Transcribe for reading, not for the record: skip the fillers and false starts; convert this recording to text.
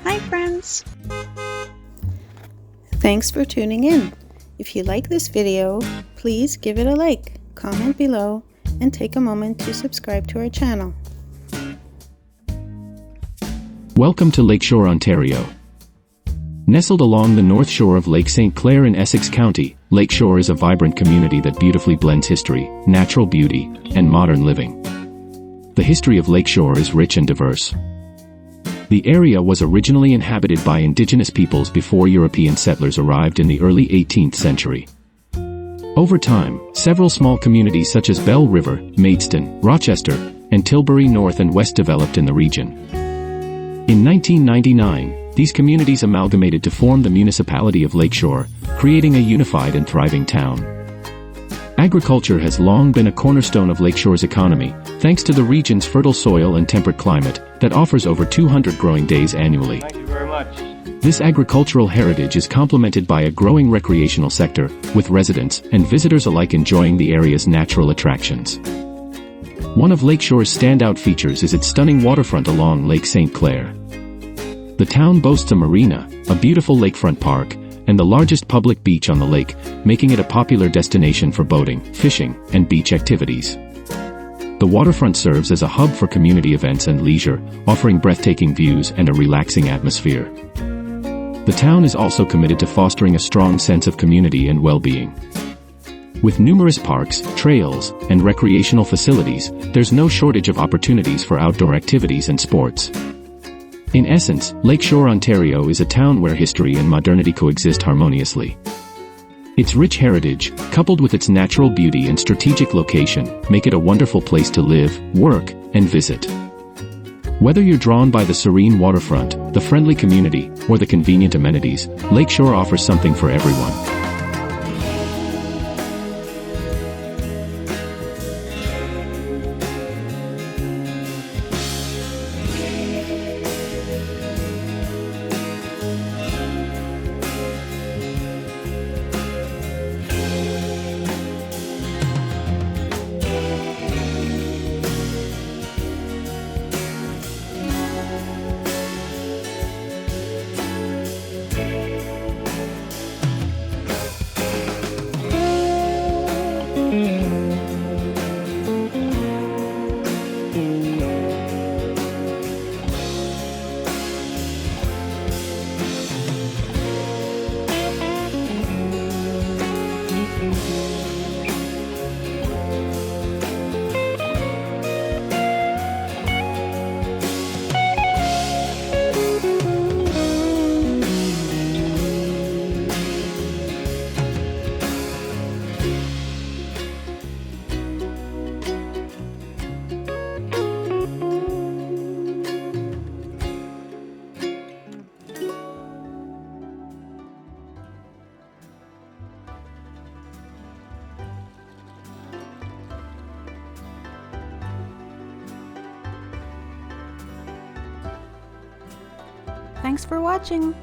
Hi friends! Thanks for tuning in. If you like this video, please give it a like, comment below, and take a moment to subscribe to our channel. Welcome to Lakeshore, Ontario. Nestled along the north shore of Lake St. Clair in Essex County, Lakeshore is a vibrant community that beautifully blends history, natural beauty, and modern living. The history of Lakeshore is rich and diverse. The area was originally inhabited by indigenous peoples before European settlers arrived in the early 18th century. Over time, several small communities such as Bell River, Maidstone, Rochester, and Tilbury North and West developed in the region. In 1999, these communities amalgamated to form the municipality of Lakeshore, creating a unified and thriving town. Agriculture has long been a cornerstone of Lakeshore's economy, thanks to the region's fertile soil and temperate climate that offers over 200 growing days annually. Thank you very much. This agricultural heritage is complemented by a growing recreational sector, with residents and visitors alike enjoying the area's natural attractions. One of Lakeshore's standout features is its stunning waterfront along Lake St. Clair. The town boasts a marina, a beautiful lakefront park, and the largest public beach on the lake, making it a popular destination for boating, fishing, and beach activities. The waterfront serves as a hub for community events and leisure, offering breathtaking views and a relaxing atmosphere. The town is also committed to fostering a strong sense of community and well-being. With numerous parks, trails, and recreational facilities, there's no shortage of opportunities for outdoor activities and sports. In essence, Lakeshore, Ontario is a town where history and modernity coexist harmoniously. Its rich heritage, coupled with its natural beauty and strategic location, make it a wonderful place to live, work, and visit. Whether you're drawn by the serene waterfront, the friendly community, or the convenient amenities, Lakeshore offers something for everyone. Thanks for watching!